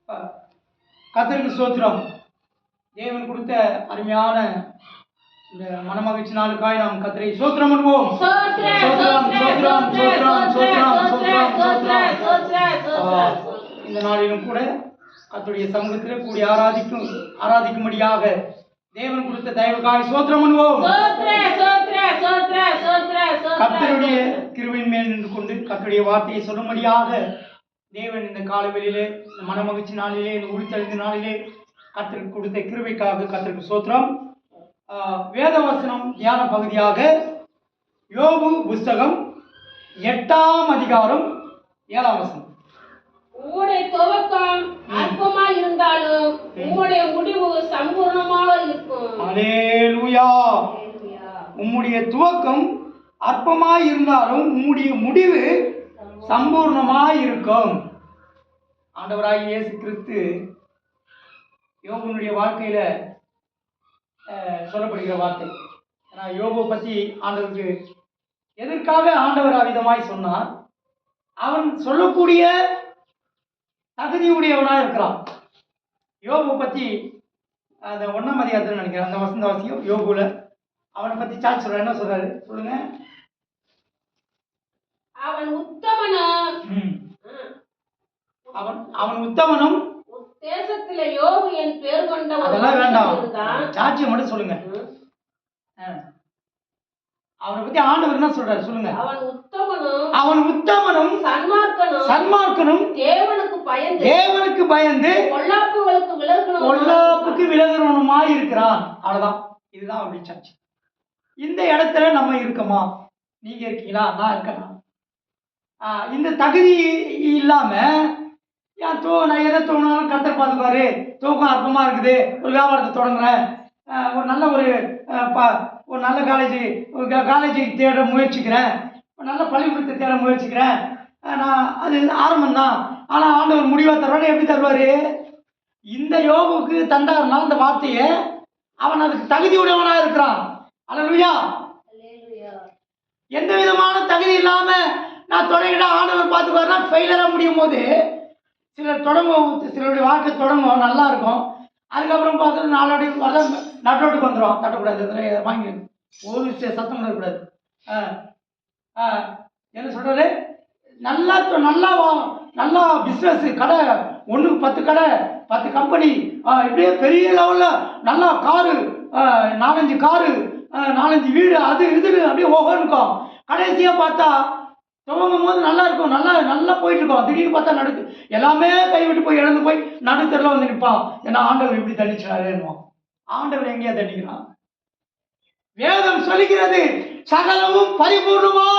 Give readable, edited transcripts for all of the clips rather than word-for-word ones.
கர்த்தருக்கு ஸ்தோத்திரம். தேவன் கொடுத்த அருமையான இந்த மனமகிழ்ச்சி நாளுக்காய் நாம் கர்த்தரை ஸ்தோத்திரம் பண்ணுவோம். இந்த நாளிலும் கூட கர்த்தருடைய சமூகத்தில் கூடி ஆராதிக்கும்படியாக தேவன் கொடுத்த தயவுக்காய் ஸ்தோத்திரம் பண்ணுவோம். கர்த்தருடைய கிருபையின் மேல் நின்று கொண்டு கர்த்தருடைய வார்த்தையை சொல்லும்படியாக தேவன் இந்த காலவெளியிலே, இந்த மனமகிழ்ச்சி நாளிலே, இந்த உரித்தெழுந்த நாளிலே கர்த்தருக்கு கொடுத்த கிருபைக்காக கர்த்தருக்கு ஸ்தோத்திரம். வேதவசனம் தியான பகுதியாக யோபு புஸ்தகம் 8ஆம் அதிகாரம் 7ஆம் வசனம். உம்முடைய துவக்கம் அற்பமாய் இருந்தாலும் உம்முடைய முடிவு சம்பூர்ணமாக இருக்கும். அல்லேலூயா. உம்முடைய துவக்கம் அற்பமாய் இருந்தாலும் உம்முடைய முடிவு சம்பூர்ணமாய் இருக்கும். ஆண்டவராகிய இயேசு கிறிஸ்து யோபுனுடைய வாழ்க்கையில சொல்லப்படுகிற வார்த்தை. ஏன்னா யோபு பற்றி ஆண்டவருக்கு எதற்காக ஆண்டவர் அவிதமாய் சொன்னார்? அவன் சொல்லக்கூடிய தகுதியுடையவனாக இருக்கிறான். யோபு பற்றி அந்த 1ஆம் அதிகாரத்தில் நினைக்கிறேன், அந்த வசந்தவாசியம் யோபுல அவனை பற்றி சார்ஜ் சொல்ற என்ன சொல்றாரு சொல்லுங்க. அவன் உத்தமனும் அவன் உத்தமனும் தேசத்திலே யோபு என் பேர் கொண்ட. அதெல்லாம் வேண்டாம், சாட்சியம் மட்டும் சொல்லுங்க. அவனை பத்தி ஆண்டவர் என்ன சொல்றாரு சொல்லுங்க. அவன் உத்தமனும் சன்மார்க்கனும் தேவனுக்கு பயந்து பொல்லாப்புக்கு விலகுறவனுமாய் இருக்கிறான். அவ்வளவுதான், இதுதான் அவருடைய சாட்சி. இந்த இடத்துல நம்ம இருக்கோமா? நீங்க இருக்கீங்களா? நான் இருக்கேன். இந்த தகுதி இல்லாம நான் எதை தோணுனாலும் கர்த்தர் பார்த்துப்பாரு, தூக்கம் அற்பமா இருக்குது, ஒரு வியாபாரத்தை தொடங்குறேன், ஒரு நல்ல ஒரு நல்ல காலேஜை தேட முயற்சிக்கிறேன், ஒரு நல்ல பள்ளிக்கூடத்தை தேட முயற்சிக்கிறேன், நான் அது ஆரம்பம்தான், ஆனால் ஆண்டவர் முடிவாக தருவாரு. எப்படி தருவார்? இந்த யோபுக்கு தந்தாருனா அந்த வார்த்தையை அவன் அதுக்கு தகுதியுடையவனாக இருக்கிறான். அல்லேலூயா. எந்த விதமான தகுதி இல்லாம நான் தொடங்கிட்டா ஆண்டவர் பார்த்துப்பாருன்னா ஃபெயிலராக முடியும் போது சிலர் தொடங்கும், சிலருடைய வாழ்க்கை தொடங்கும், நல்லா இருக்கும். அதுக்கப்புறம் பார்த்துட்டு நாளோடைய நட்டோட்டுக்கு வந்துடும். தட்டக்கூடாது, வாங்கி ஒரு சத்தம் பண்ணக்கூடாது. என்ன சொல்றாரு? நல்லா பிஸ்னஸ், கடை, 1க்கு 10 கடை, 10 கம்பெனி, இப்படியே பெரிய லெவலில் நல்லா காரு, 4-5 காரு, 4-5 வீடு, அது இதுன்னு அப்படியே ஓகோன்னுக்கும். கடைசியாக பார்த்தா துவங்கும் போது நல்லா இருக்கும், நல்லா போயிட்டு இருக்கோம். திடீர்னு பார்த்தா நடுக்கு எல்லாமே கைவிட்டு போய் இழந்து போய் நடுத்தரில் வந்து நிற்பான். ஏன்னா ஆண்டவர் இப்படி தண்டிச்சாருன்னுவான். ஆண்டவர் எங்கேயா தண்டிக்கிறான்? வேதம் சொல்லுகிறது, சகலமும் பரிபூர்ணமா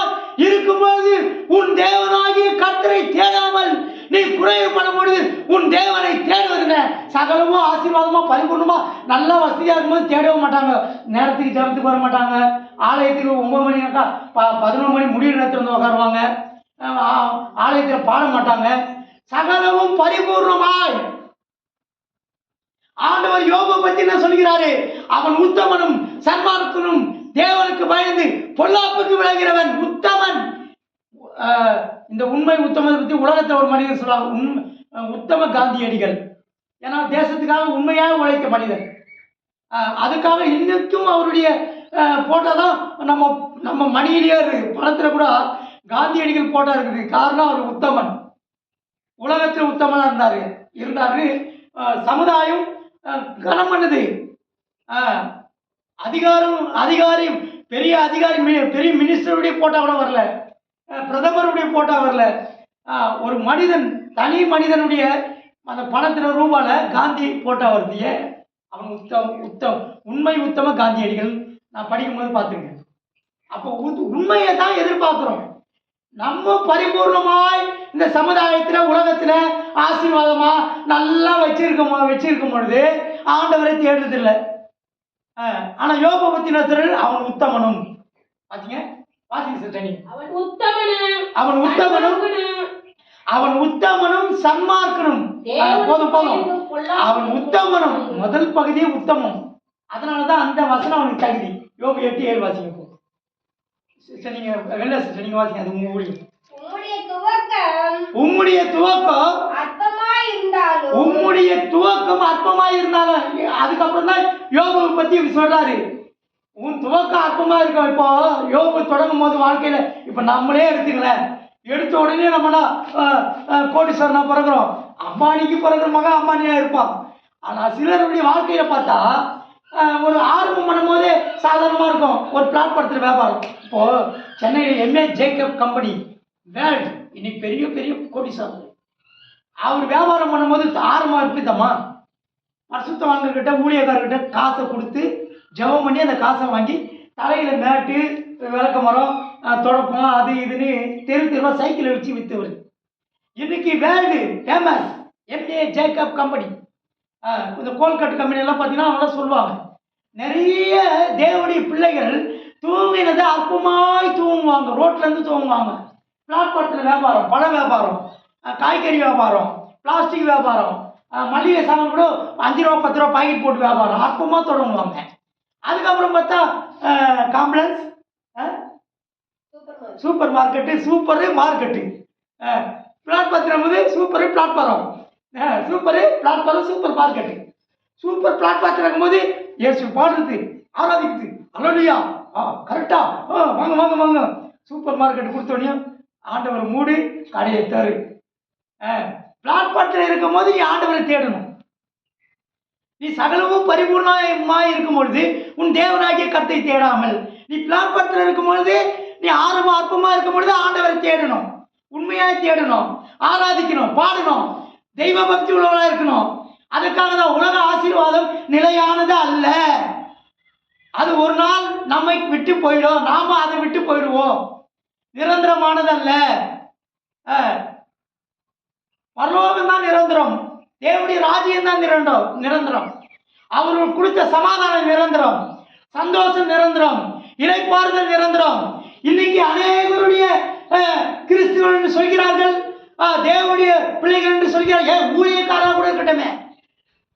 இருக்கும்போது உன் தேவனாகிய கர்த்தரை தேடாமல் நீ குறைவுபடும் பொழுது உன் தேவனை தேடுவதுங்க. சகலமும் ஆசீர்வாதமா பரிபூர்ணமா நல்ல வசதியா இருக்கும்போது தேடவும் மாட்டாங்க. நேரத்துக்கு ஜபத்துக்கு வர மாட்டாங்க. ஆலயத்துக்கு 9 மணினாக்கா 11 மணி முடிவு நேரத்தில் வந்து உட்காருவாங்க. ஆலயத்தில் பாட மாட்டாங்க. சகலமும் பரிபூர்ணமாய். ஆண்டவர் யோபை பற்றி என்ன சொல்கிறாரு? அவன் உத்தமனும் சன்மார்க்கனும் தேவனுக்கு பயந்து பொல்லாப்புக்கு விலகிறவன் உத்தமன். இந்த உண்மை உத்தமத்தை பற்றி உலகத்தில் ஒரு மனிதர் சொல்றாங்க, உத்தம காந்தியடிகள். ஏன்னா தேசத்துக்காக உண்மையாக உழைத்த மனிதர். அதுக்காக இன்னைக்கும் அவருடைய போட்டோ தான் நம்ம மணியிலேயே பணத்தில் கூட காந்தியடிகள் போட்டோ இருக்குது. காரணம் அவர் உத்தமன், உலகத்தில் உத்தமனாக இருந்தாரு. சமுதாயம் கனம் பண்ணது. அதிகாரி பெரிய மினிஸ்டருடைய போட்டோ கூட வரல, பிரதமருடைய போட்டோ வரல. ஒரு மனிதன், தனி மனிதனுடைய அந்த பணத்தில் ரூபால காந்தி போட்டோ வருது. அவன் உண்மை உத்தம காந்தியடிகள். நான் படிக்கும்போது பார்த்துருக்கேன். அப்போ உண்மையை தான் எதிர்பார்க்கிறோம். நம்ம பரிபூர்ணமாய் இந்த சமுதாயத்தில் உலகத்தில் ஆசீர்வாதமா நல்லா வச்சிருக்கும் பொழுது ஆண்டவரை தேடுறதில்லை. ஆனா யோபை பத்தி அவன் உத்தமனும், பாத்தீங்க, அவன் உத்தமனும் சன்மார்க்கனும். போதும், அவன் உத்தமனும். முதல் பகுதியே உத்தமம். அதனாலதான் அந்த வசனம் அவனுக்கு தகுதி. யோபு 8:7 வாசிங்க. நீங்க வாசிங்க, அது உங்க ஊழியம். உம்முடைய துவக்கம் உம்முடைய துவக்கம் அற்பமா இருந்தாலும், அதுக்கப்புறம் தான் யோபுவை பத்தி சொல்றாரு. உன் துவக்கம் அற்பமா இருக்கும். இப்போ யோபு தொடங்கும் போது வாழ்க்கையில இப்ப நம்மளே எடுத்துக்கல, எடுத்த உடனே நம்ம கோடீஸ்வரனா பிறகுறோம், அம்பானிக்கு பிறகுற மகன் அம்பானியா இருப்பான். ஆனா சிலருடைய வாழ்க்கையில பார்த்தா ஒரு ஆரம்பம் பண்ணும்போதே சாதாரணமா இருக்கும். ஒரு பிளாட்பாரத்தில் வியாபாரம், இப்போ சென்னையில் எம்ஏ ஜேக்கப் கம்பெனி வேர்ல்டு இன்னைக்கு பெரிய பெரிய கோடீஸ்வரர். அவர் வியாபாரம் பண்ணும்போது ஆரம்பம் இருக்குதம்மா, பரிசுத்தவான்கிட்ட ஊழியக்காரர்கிட்ட காசை கொடுத்து ஜெபம் பண்ணி அந்த காசை வாங்கி தலையில மேட்டு விளக்க மரம் தொடப்பம் அது இதுன்னு தெரு தெருவா சைக்கிளை வச்சு விற்றவர். இன்னைக்கு world famous MA Jacob company. இந்த கோல்கட் கம்பெனி எல்லாம் பார்த்தீங்கன்னா அவங்க சொல்லுவாங்க, நிறைய தேவனுடைய பிள்ளைகள் தூங்கினதை அற்பமாய் தூங்குவாங்க, ரோட்ல இருந்து தூங்குவாங்க. பிளாட்பாரத்தில் வியாபாரம், பழ வியாபாரம், காய்கறி வியாபாரம், பிளாஸ்டிக் வியாபாரம், மளிகை சாமான் கூட 5 ரூபா 10 ரூபா பாக்கெட் போட்டு வியாபாரம் அற்பமாக தொடங்குவாங்க. அதுக்கப்புறம் பார்த்தா complex, super market, super market, பிளாட்பாரத்தில் போது super platform, super platform, super market. Super பிளாட்பாரத்தில் இருக்கும்போது ஏசு பாடுறது ஆராதிக்குது, அல்லேலூயா, கரெக்டா, வாங்க வாங்க வாங்க. சூப்பர் மார்க்கெட்டு கொடுத்தோடனே ஆண்டவர் மூடு கடையை தரு. பிளாட்பாரத்தில் இருக்கும் போது நீ ஆண்டவரை தேடணும். நீ சகலமும் பரிபூர்ணமாய் இருக்கும் பொழுது உன் தேவனாகிய கர்த்தரை தேடாமல், நீ பிளாட்பாரத்தில் இருக்கும் பொழுது, நீ ஆரம்ப அற்பமா இருக்கும் பொழுது ஆண்டவரை தேடணும், உண்மையாய் தேடணும், ஆராதிக்கணும், பாடணும், தெய்வ பக்தி உள்ளவளா இருக்கணும். அதுக்காக தான் உலக ஆசீர்வாதம் நிலையானது அல்ல. அது ஒரு நாள் நம்மை விட்டு போயிடும், நாம அதை விட்டு போயிடுவோம். நிரந்தரமானது அல்ல. பரலோகம் தான் நிரந்தரம், தேவனுடைய ராஜ்யம் தான் நிரந்தரம். அவர்கள் கொடுத்த சமாதானம் நிரந்தரம், சந்தோஷம் நிரந்தரம், இளைப்பாறுதல் நிரந்தரம். இன்னைக்கு அநேகருடைய கிறிஸ்துவ என்று சொல்கிறார்கள், தேவனுடைய பிள்ளைகள் என்று சொல்கிறார்கள். ஊழியக்காரா கூட இருக்கட்டுமே,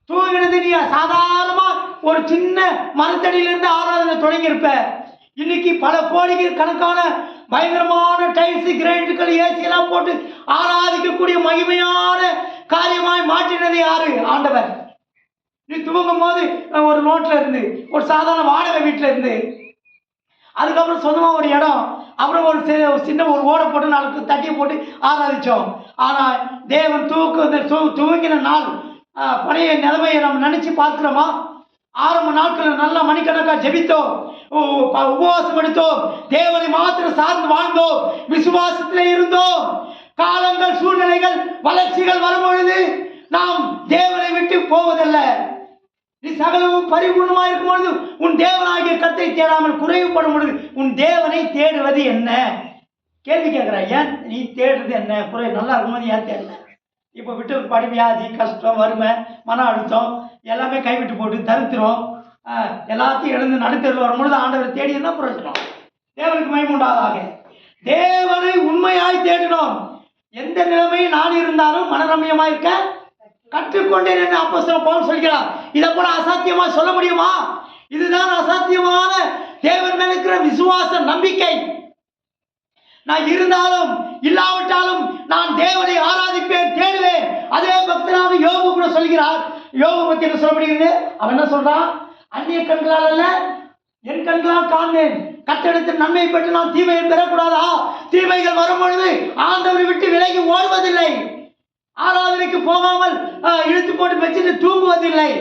தூங்கினது நீ சாதாரணமா ஒரு சின்ன மரத்தடியிலிருந்து ஆராதனை தொடங்கியிருப்ப. இன்னைக்கு பல கோடிகள் கணக்கான பயங்கரமான டைல்ஸ், கிரைண்டுகள், ஏசி எல்லாம் போட்டு ஆராதிக்கக்கூடிய மகிமையான காரியமாய் மாற்றினது யாரு? ஆண்டவர். நீ தூங்கும் போது ஒரு ரோட்ல இருந்து, ஒரு சாதாரண வாடகை வீட்டில் இருந்து, அதுக்கப்புறம் சொந்தமாக ஒரு இடம், அப்புறம் ஒரு சின்ன ஒரு ஓடை போட்டு 4 தட்டியை போட்டு ஆராதிச்சோம். ஆனால் தேவன் தூங்கின நாள் பழைய நிலைமையை நம்ம நினைச்சு பார்க்கிறோமா? ஆரம்ப நாட்களில் நல்ல மணிக்கணக்காக ஜெபித்தோம், உபவாசம் எடுத்தோம், தேவனை மாத்திரம் சார்ந்து வாழ்ந்தோம், விசுவாசத்தில் இருந்தோம். காலங்கள், சூழ்நிலைகள், வளர்ச்சிகள் வரும்பொழுது நாம் தேவனை விட்டு போவதல்ல. நீ சகலமும் பரிபூர்ணமாக இருக்கும் பொழுது உன் தேவனாகிய கர்த்தரை தேடாமல் குறைவுபடும் பொழுது உன் தேவனை தேடுவது என்ன? கேள்வி கேட்குறான். ஏன் நீ தேடுறது என்ன? குறை நல்லா இருக்கும்போது ஏன் தேடல? இப்போ விட்டு படிவியாதி, கஷ்டம், வறுமை, மன அழுத்தம் எல்லாமே கைவிட்டு போட்டு தரித்திரம் எல்லாத்தையும் எழுந்து நடுத்தரில் வரும்பொழுது ஆண்டவரை தேடி என்ன பிரயோஜனம்? தேவனுக்கு மகிமை உண்டாதாக. தேவனை உண்மையாய் தேடினோம். எந்த நிலைமையும் நான் இருந்தாலும் மனரம்யமாக இருக்க கற்றுக்கொண்டேன் என்று அப்போஸ்தலன் பவுல் சொல்கிறார். இதை போல அசாத்தியமா சொல்ல முடியுமா? இதுதான் அசாத்தியமான தேவன் மேல் இருக்கிற விசுவாச நம்பிக்கை. நான் இருந்தாலும் இல்லாவிட்டாலும் நான் தேவனை ஆராதிப்பேன், தேடுவேன். அதே பக்தனாக யோபு கூட சொல்கிறார். யோபு பற்றி என்ன சொல்லப்படுகிறது? அவன் என்ன சொல்றான்? அந்நிய கண்களால் அல்ல, என் கண்களால் காண்பேன், கர்த்தரிடத்தில் நன்மை பெற்று நான் தீமையை பெறக்கூடாதா? தீமைகள் வரும் பொழுது ஆண்டவரை விட்டு விலகி ஓடுவதில்லை, ஆராதனைக்கு போகாமல் இழுத்து போட்டு வச்சுட்டு தூங்குவதில்லை.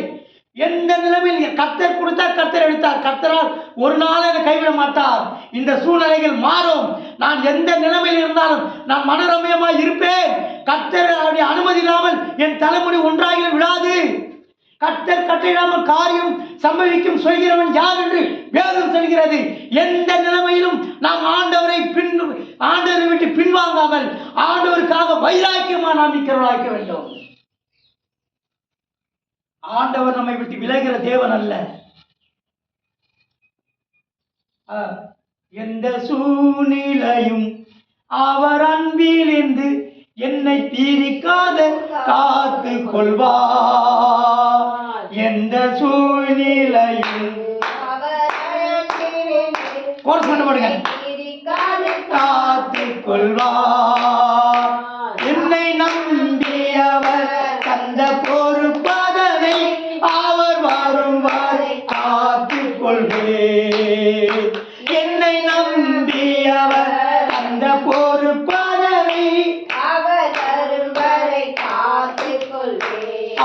எந்த நிலைமையில் கர்த்தர் கொடுத்தார், கர்த்தர் எடுத்தார், கர்த்தரால் ஒரு நாள் என்னை கைவிட மாட்டார். இந்த சூழ்நிலைகள் மாறும். நான் எந்த நிலைமையில் இருந்தாலும் நான் மனரம்யமாய் இருப்பேன். கர்த்தருடைய அனுமதி இல்லாமல் என் தலைமுடி ஒன்றாகி விடாது. கர்த்தர் கட்டளையிடாமல் காரியம் சம்பவிக்கும் சொல்கிறவன் யார் என்று வேதம் சொல்கிறது. எந்த நிலைமையிலும் நாம் ஆண்டவரை விட்டு பின்வாங்காமல் ஆண்டவருக்காக வைராக்கியமா நாம் நிற்கிறவர்களாக வேண்டும். ஆண்டவர் நம்மை விட்டு விலகிற தேவன் அல்ல. எந்த சூழ்நிலையும் அவர் அன்பிலிருந்து என்னை பிரிக்காத காத்து கொள்வார். எந்த சூழ்நிலையும் காத்து கொள்வார். என்னை நம்பியவர் தந்த உம்மை நம்பியவர் அந்த பொறுப்பதனை அவர் தரும் வரை காத்துக் கொள்வேன்.